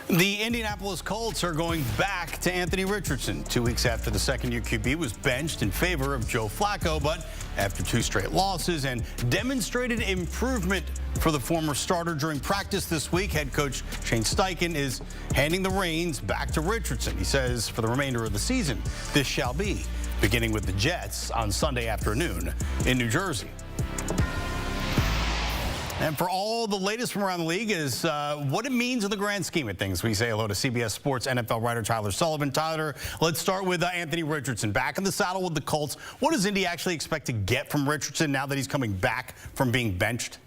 The Indianapolis Colts are going back to Anthony Richardson 2 weeks after the second-year QB was benched in favor of Joe Flacco, but after 2 straight losses and demonstrated improvement for the former starter during practice this week, head coach Shane Steichen is handing the reins back to Richardson. He says for the remainder of the season, this shall be, beginning with the Jets on Sunday afternoon in New Jersey. And for all the latest from around the league is what it means in the grand scheme of things. We say hello to CBS Sports NFL writer Tyler Sullivan. Tyler, let's start with Anthony Richardson. Back in the saddle with the Colts. What does Indy actually expect to get from Richardson now that he's coming back from being benched?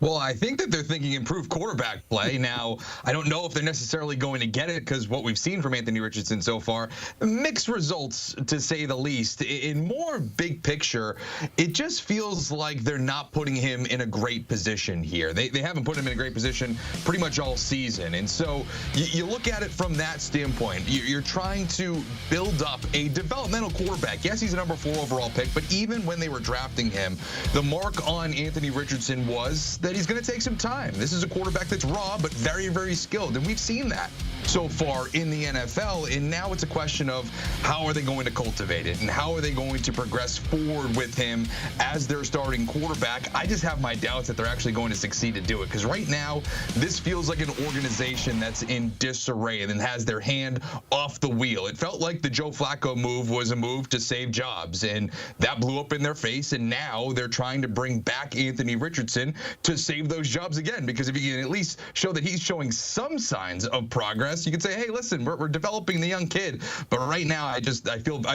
Well, I think that they're thinking improved quarterback play. Now, I don't know if they're necessarily going to get it because what we've seen from Anthony Richardson so far, mixed results to say the least. In more big picture, it just feels like they're not putting him in a great position here. They haven't put him in a great position pretty much all season. And so you look at it from that standpoint. You're trying to build up a developmental quarterback. Yes, he's a number 4 overall pick, but even when they were drafting him, the mark on Anthony Richardson was that he's going to take some time. This is a quarterback that's raw, but very, very skilled. And we've seen that so far in the NFL. And now it's a question of how are they going to cultivate it and how are they going to progress forward with him as their starting quarterback. I just have my doubts that they're actually going to succeed to do it, because right now this feels like an organization that's in disarray and has their hand off the wheel. It felt like the Joe Flacco move was a move to save jobs, and that blew up in their face. And now they're trying to bring back Anthony Richardson to save those jobs again, because if you can at least show that he's showing some signs of progress, you can say, hey, listen, we're developing the young kid. But right now, I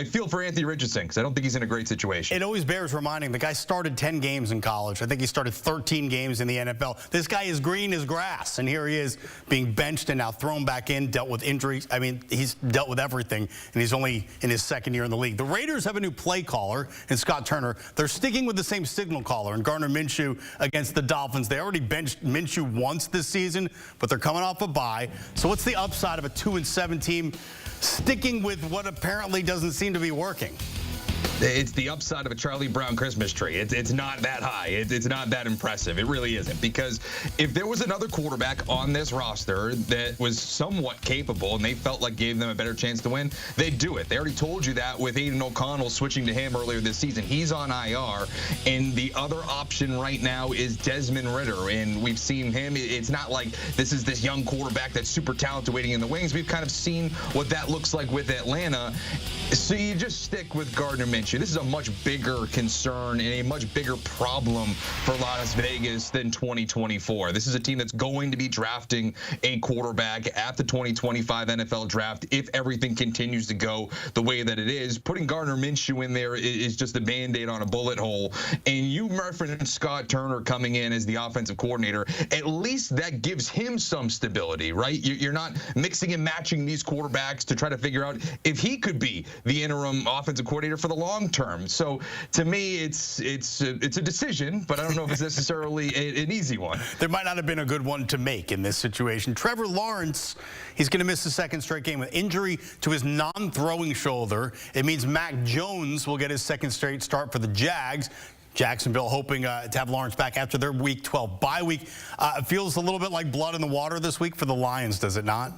feel for Anthony Richardson, because I don't think he's in a great situation. It always bears reminding, the guy started 10 games in college. I think he started 13 games in the NFL. This guy is green as grass, and here he is being benched and now thrown back in, dealt with injuries. I mean, he's dealt with everything, and he's only in his second year in the league. The Raiders have a new play caller in Scott Turner. They're sticking with the same signal caller in Gardner Minshew against the Dolphins. They already benched Minshew once this season, but they're coming off a bye. So what's the upside of a 2-7 team sticking with what apparently doesn't seem to be working? It's the upside of a Charlie Brown Christmas tree. It's not that high. It's not that impressive. It really isn't. Because if there was another quarterback on this roster that was somewhat capable and they felt like gave them a better chance to win, they'd do it. They already told you that with Aiden O'Connell switching to him earlier this season. He's on IR, and the other option right now is Desmond Ridder, and we've seen him. It's not like this is this young quarterback that's super talented waiting in the wings. We've kind of seen what that looks like with Atlanta. So you just stick with Gardner Minshew. This is a much bigger concern and a much bigger problem for Las Vegas than 2024. This is a team that's going to be drafting a quarterback at the 2025 NFL draft if everything continues to go the way that it is. Putting Gardner Minshew in there is just a Band-Aid on a bullet hole. And you referenced Scott Turner coming in as the offensive coordinator. At least that gives him some stability, right? You're not mixing and matching these quarterbacks to try to figure out if he could be the interim offensive coordinator for the long term. So to me, it's a decision, but I don't know if it's necessarily an easy one. There might not have been a good one to make in this situation. Trevor Lawrence, he's going to miss the second straight game with injury to his non-throwing shoulder. It means Mac Jones will get his second straight start for the Jags. Jacksonville hoping to have Lawrence back after their Week 12 bye week. It feels a little bit like blood in the water this week for the Lions, does it not?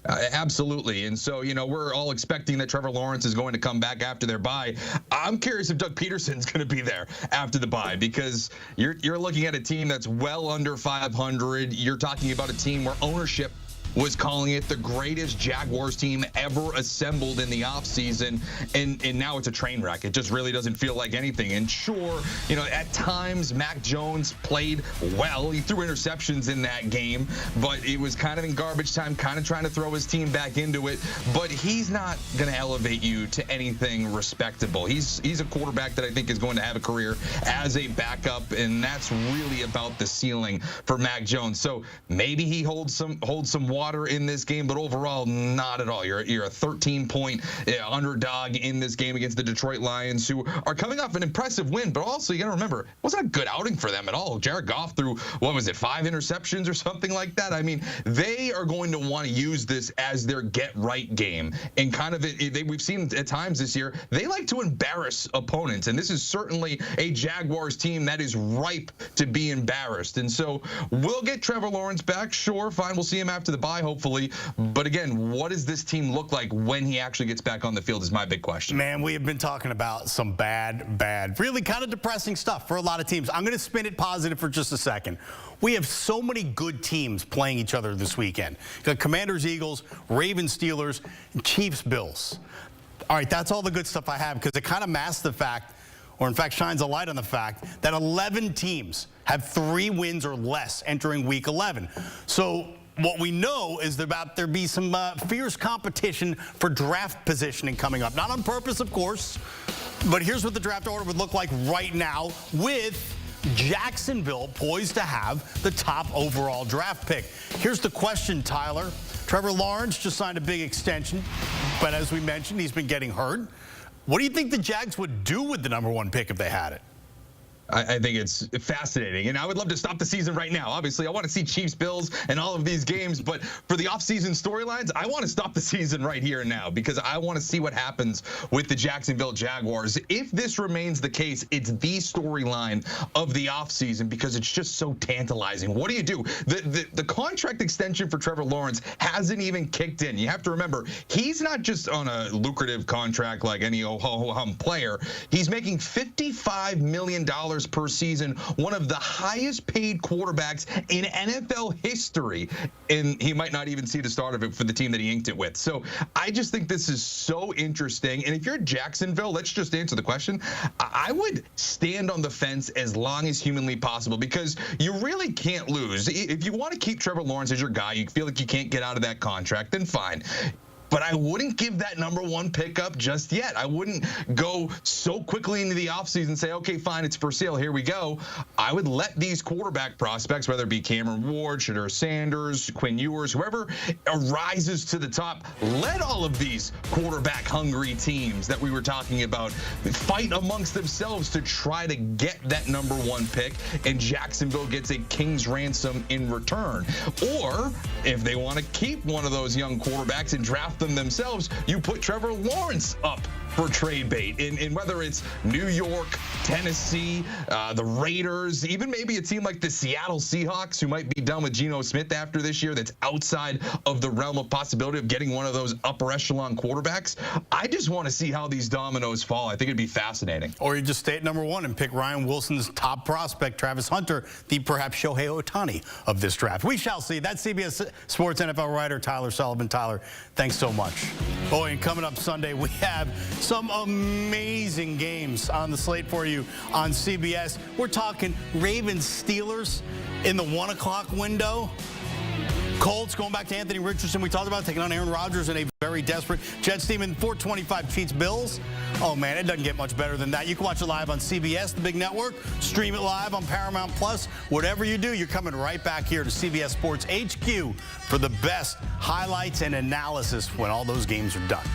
Absolutely. And so, we're all expecting that Trevor Lawrence is going to come back after their bye. I'm curious if Doug Peterson's going to be there after the bye, because you're looking at a team that's well under 500. You're talking about a team where ownership was calling it the greatest Jaguars team ever assembled in the offseason, and now it's a train wreck. It just really doesn't feel like anything. And sure, at times Mac Jones played well. He threw interceptions in that game, but it was kind of in garbage time, kind of trying to throw his team back into it. But he's not going to elevate you to anything respectable. He's a quarterback that I think is going to have a career as a backup, and that's really about the ceiling for Mac Jones. So maybe he holds some water in this game, but overall, not at all. You're a 13-point underdog in this game against the Detroit Lions, who are coming off an impressive win, but also you got to remember, it wasn't a good outing for them at all. Jared Goff threw, 5 interceptions or something like that? I mean, they are going to want to use this as their get-right game, and kind of we've seen at times this year, they like to embarrass opponents, and this is certainly a Jaguars team that is ripe to be embarrassed. And so we'll get Trevor Lawrence back. Sure, fine, we'll see him after the bye. bye, hopefully. But again, what does this team look like when he actually gets back on the field is my big question. Man, we have been talking about some bad, really kind of depressing stuff for a lot of teams. I'm going to spin it positive for just a second. We have so many good teams playing each other this weekend. The Commanders, Eagles, Ravens, Steelers, Chiefs, Bills. All right, that's all the good stuff I have because it kind of masks the fact, or in fact shines a light on the fact, that 11 teams have 3 wins or less entering Week 11. So what we know is about there be some fierce competition for draft positioning coming up. Not on purpose, of course, but here's what the draft order would look like right now with Jacksonville poised to have the top overall draft pick. Here's the question, Tyler. Trevor Lawrence just signed a big extension, but as we mentioned, he's been getting hurt. What do you think the Jags would do with the #1 pick if they had it? I think it's fascinating, and I would love to stop the season right now. Obviously, I want to see Chiefs, Bills, and all of these games, but for the offseason storylines, I want to stop the season right here and now because I want to see what happens with the Jacksonville Jaguars. If this remains the case, it's the storyline of the offseason because it's just so tantalizing. What do you do? The contract extension for Trevor Lawrence hasn't even kicked in. You have to remember, he's not just on a lucrative contract like any ho-hum player. He's making $55 million per season, one of the highest paid quarterbacks in NFL history, and he might not even see the start of it for the team that he inked it with. So I just think this is so interesting, and if you're Jacksonville, let's just answer the question. I would stand on the fence as long as humanly possible because you really can't lose. If you want to keep Trevor Lawrence as your guy, you feel like you can't get out of that contract, then fine. But I wouldn't give that #1 pick up just yet. I wouldn't go so quickly into the offseason and say, okay, fine, it's for sale, here we go. I would let these quarterback prospects, whether it be Cameron Ward, Shedeur Sanders, Quinn Ewers, whoever arises to the top, let all of these quarterback-hungry teams that we were talking about fight amongst themselves to try to get that #1 pick, and Jacksonville gets a king's ransom in return. Or if they want to keep one of those young quarterbacks and draft them themselves, you put Trevor Lawrence up for trade bait. And whether it's New York, Tennessee, the Raiders, even maybe a team like the Seattle Seahawks, who might be done with Geno Smith after this year, that's outside of the realm of possibility of getting one of those upper echelon quarterbacks. I just want to see how these dominoes fall. I think it'd be fascinating. Or you just stay at #1 and pick Ryan Wilson's top prospect, Travis Hunter, the perhaps Shohei Ohtani of this draft. We shall see. That's CBS Sports NFL writer Tyler Sullivan. Tyler, thanks so much. Boy, and coming up Sunday, we have some amazing games on the slate for you on CBS. We're talking Ravens-Steelers in the 1 o'clock window. Colts going back to Anthony Richardson. We talked about taking on Aaron Rodgers in a very desperate Jets team in 425 Chiefs Bills. Oh, man, it doesn't get much better than that. You can watch it live on CBS, the big network. Stream it live on Paramount Plus. Whatever you do, you're coming right back here to CBS Sports HQ for the best highlights and analysis when all those games are done.